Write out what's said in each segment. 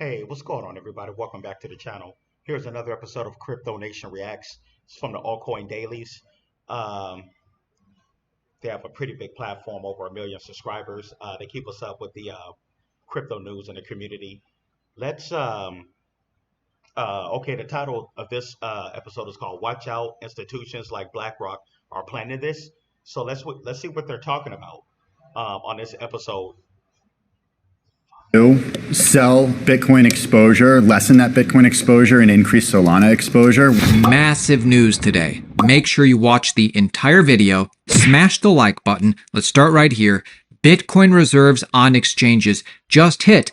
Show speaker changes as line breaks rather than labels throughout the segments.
Hey, what's going on, everybody? Welcome back to the channel. Here's another episode of Crypto Nation Reacts. It's from the Altcoin Dailies. Um, they have a pretty big platform, over 1 million subscribers. They keep us up with the crypto news in the community. Let's okay. The title of this episode is called "Watch Out! Institutions like BlackRock are planning this." So let's see what they're talking about on this episode.
Sell Bitcoin exposure, lessen that Bitcoin exposure, and increase Solana exposure.
Massive news today. Make sure you watch the entire video, smash the like button. Let's start right here. Bitcoin reserves on exchanges just hit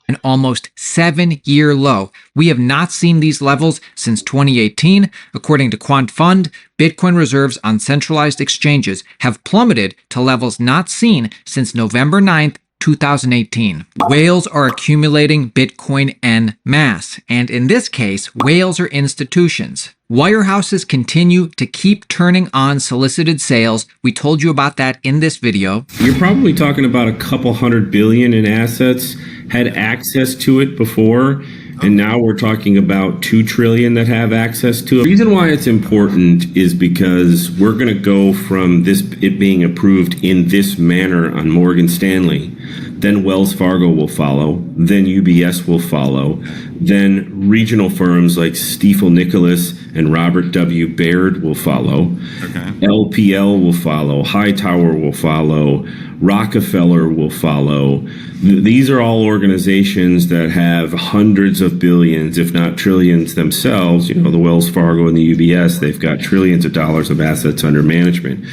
an almost 7-year low. We have not seen these levels since 2018. According to Quant Fund, Bitcoin reserves on centralized exchanges have plummeted to levels not seen since November 9th, 2018. Whales are accumulating Bitcoin en masse, and in this case, whales are institutions. Wirehouses continue to keep turning on solicited sales. We told you about that in this video.
You're probably talking about a couple $100 billion in assets had access to it before, and now we're talking about $2 trillion that have access to it. The reason why it's important is because we're going to go from it being approved in this manner on Morgan Stanley, then Wells Fargo will follow, then UBS will follow, then regional firms like Stifel Nicolaus and Robert W. Baird will follow. Okay. LPL will follow, Hightower will follow, Rockefeller will follow. These are all organizations that have hundreds of billions, if not trillions themselves. You know, the Wells Fargo and the UBS, they've got trillions of dollars of assets under management.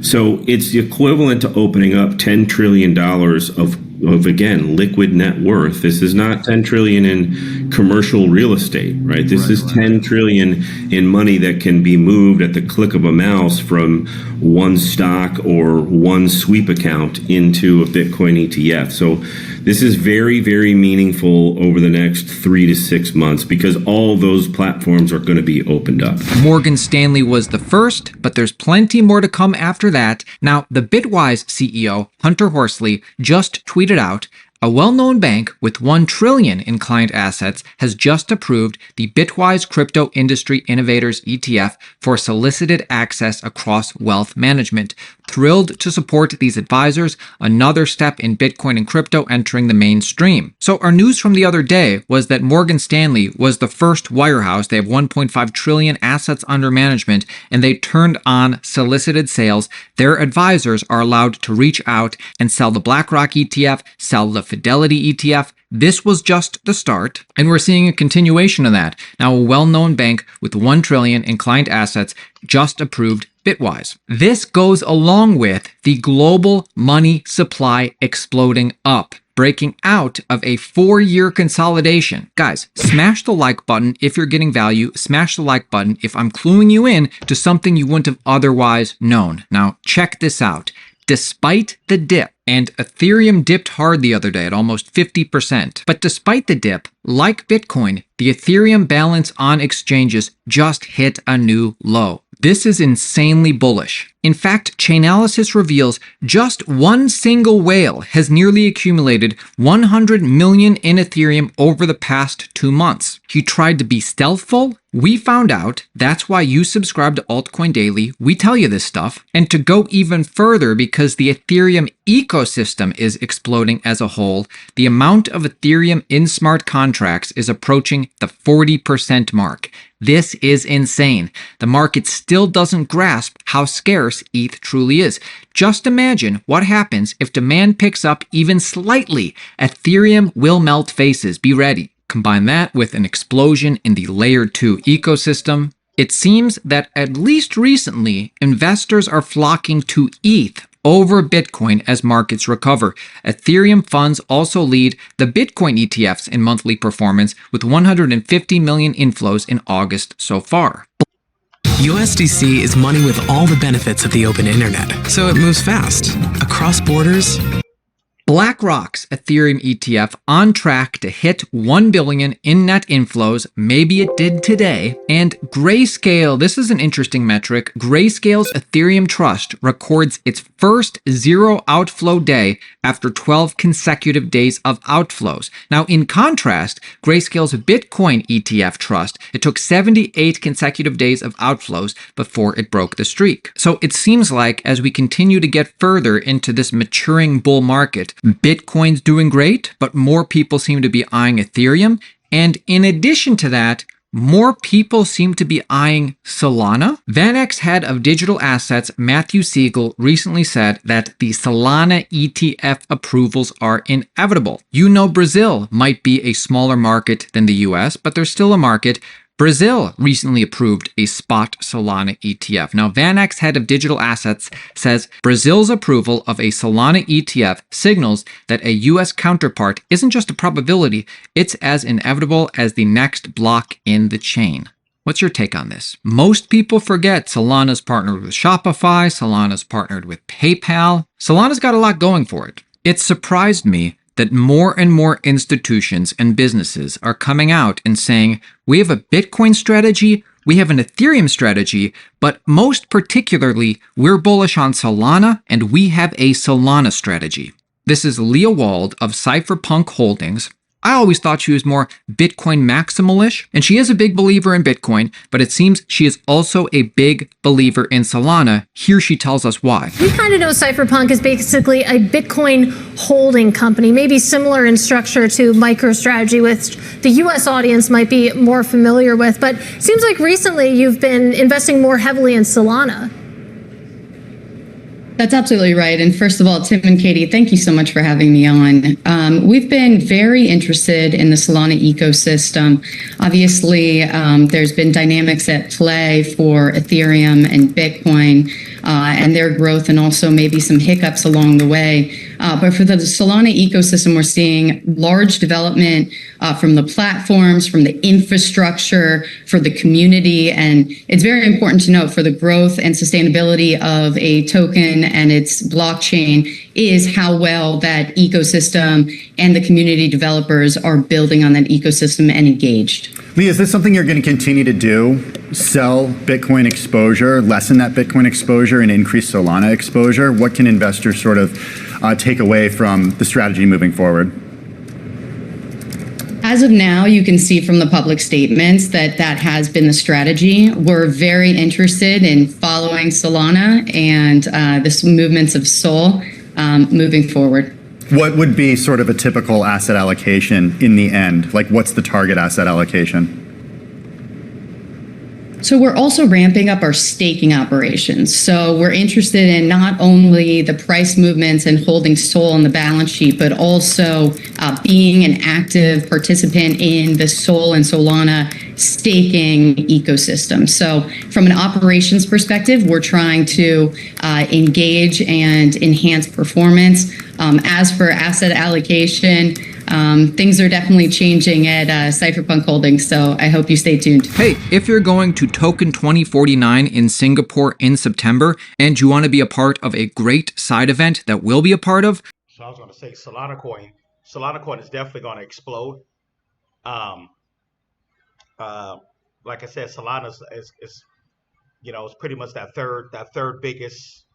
So it's the equivalent to opening up $10 trillion of again, liquid net worth. This is not 10 trillion in commercial real estate, right? This is 10 trillion in money that can be moved at the click of a mouse from one stock or one sweep account into a Bitcoin ETF. So this is very, very meaningful over the next 3 to 6 months because all those platforms are going to be opened up.
Morgan Stanley was the first, but there's plenty more to come after that. Now, the Bitwise CEO, Hunter Horsley, just tweeted out, a well-known bank with $1 trillion in client assets has just approved the Bitwise Crypto Industry Innovators ETF for solicited access across wealth management. Thrilled to support these advisors, another step in Bitcoin and crypto entering the mainstream. So our news from the other day was that Morgan Stanley was the first wirehouse. They have 1.5 trillion assets under management, and they turned on solicited sales. Their advisors are allowed to reach out and sell the BlackRock ETF, sell the Fidelity ETF. This was just the start, and we're seeing a continuation of that. Now, a well-known bank with $1 trillion in client assets just approved Bitwise. This goes along with the global money supply exploding up, breaking out of a 4-year consolidation. Guys, smash the like button if you're getting value. Smash the like button if I'm cluing you in to something you wouldn't have otherwise known. Now, check this out. Despite the dip, and Ethereum dipped hard the other day at almost 50%. But despite the dip, like Bitcoin, the Ethereum balance on exchanges just hit a new low. This is insanely bullish. In fact, Chainalysis reveals just one single whale has nearly accumulated 100 million in Ethereum over the past 2 months. He tried to be stealthful. We found out. That's why you subscribe to Altcoin Daily. We tell you this stuff. And to go even further, because the Ethereum ecosystem is exploding as a whole, the amount of Ethereum in smart contracts is approaching the 40% mark. This is insane. The market still doesn't grasp how scarce ETH truly is. Just imagine what happens if demand picks up even slightly. Ethereum will melt faces. Be ready. Combine that with an explosion in the Layer 2 ecosystem. It seems that at least recently, investors are flocking to ETH over Bitcoin as markets recover. Ethereum funds also lead the Bitcoin ETFs in monthly performance with 150 million inflows in August so far.
USDC is money with all the benefits of the open internet, so it moves fast, across borders,
BlackRock's Ethereum ETF on track to hit 1 billion in net inflows. Maybe it did today. And Grayscale, this is an interesting metric. Grayscale's Ethereum Trust records its first zero outflow day after 12 consecutive days of outflows. Now, in contrast, Grayscale's Bitcoin ETF Trust, it took 78 consecutive days of outflows before it broke the streak. So it seems like as we continue to get further into this maturing bull market, Bitcoin's doing great, but more people seem to be eyeing Ethereum. And in addition to that, more people seem to be eyeing Solana. VanEck's head of digital assets, Matthew Siegel, recently said that the Solana ETF approvals are inevitable. You know, Brazil might be a smaller market than the US, but there's still a market. Brazil recently approved a spot Solana ETF. Now, VanEck's head of digital assets says Brazil's approval of a Solana ETF signals that a US counterpart isn't just a probability, it's as inevitable as the next block in the chain. What's your take on this? Most people forget Solana's partnered with Shopify, Solana's partnered with PayPal. Solana's got a lot going for it. It surprised me that more and more institutions and businesses are coming out and saying, we have a Bitcoin strategy, we have an Ethereum strategy, but most particularly, we're bullish on Solana and we have a Solana strategy. This is Leah Wald of Cypherpunk Holdings. I always thought she was more Bitcoin maximalish, and she is a big believer in Bitcoin, but it seems she is also a big believer in Solana. Here she tells us why.
We kind of know Cypherpunk is basically a Bitcoin holding company, maybe similar in structure to MicroStrategy, which the US audience might be more familiar with, but it seems like recently you've been investing more heavily in Solana.
That's absolutely right. And first of all, Tim and Katie, thank you so much for having me on. We've been very interested in the Solana ecosystem. Obviously, there's been dynamics at play for Ethereum and Bitcoin and their growth, and also maybe some hiccups along the way. But for the Solana ecosystem, we're seeing large development from the platforms, from the infrastructure, for the community. And it's very important to note for the growth and sustainability of a token and its blockchain is how well that ecosystem and the community developers are building on that ecosystem and engaged.
Lee, is this something you're going to continue to do? Sell Bitcoin exposure, lessen that Bitcoin exposure, and increase Solana exposure? What can investors sort of take away from the strategy moving forward?
As of now, you can see from the public statements that that has been the strategy. We're very interested in following Solana and the movements of Sol moving forward.
What would be sort of a typical asset allocation in the end? Like, what's the target asset allocation?
So we're also ramping up our staking operations. So we're interested in not only the price movements and holding Sol on the balance sheet, but also being an active participant in the Sol and Solana staking ecosystem. So from an operations perspective, we're trying to engage and enhance performance. As for asset allocation, things are definitely changing at Cypherpunk Holdings, so I hope you stay tuned.
Hey, if you're going to Token 2049 in Singapore in September and you want to be a part of a great side event that we'll be a part of.
So I was going to say Solana coin is definitely going to explode. Like I said, Solana is it's pretty much that third biggest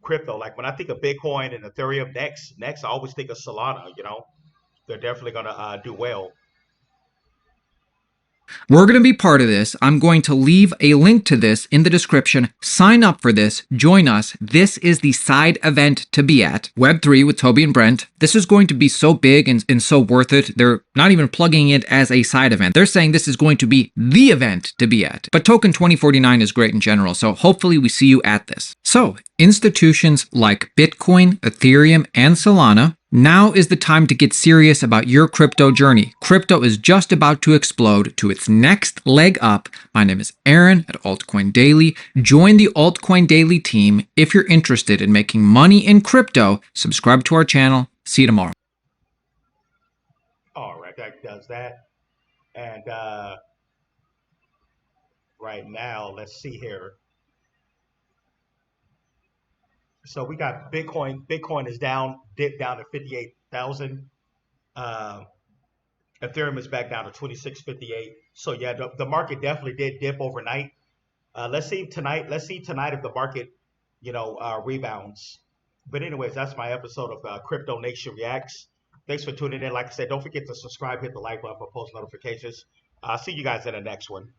crypto. Like when I think of Bitcoin and Ethereum next I always think of Solana. They're definitely going to do well.
We're going to be part of this. I'm going to leave a link to this in the description. Sign up for this. Join us. This is the side event to be at. Web3 with Toby and Brent. This is going to be so big and so worth it. They're not even plugging it as a side event. They're saying this is going to be the event to be at. But Token 2049 is great in general, so hopefully we see you at this. So, institutions like Bitcoin, Ethereum, and Solana, now is the time to get serious about your crypto journey. Crypto is just about to explode to its next leg up. My name is Aaron at Altcoin Daily. Join the Altcoin Daily team if you're interested in making money in crypto. Subscribe to our channel. See you tomorrow.
All right, that does that. And right now, let's see here. So we got Bitcoin. Bitcoin is down, dipped down to 58,000. Ethereum is back down to 2658. So yeah, the market definitely did dip overnight. Let's see tonight. Let's see tonight if the market, rebounds. But anyways, that's my episode of Crypto Nation Reacts. Thanks for tuning in. Like I said, don't forget to subscribe, hit the like button for post notifications. I'll see you guys in the next one.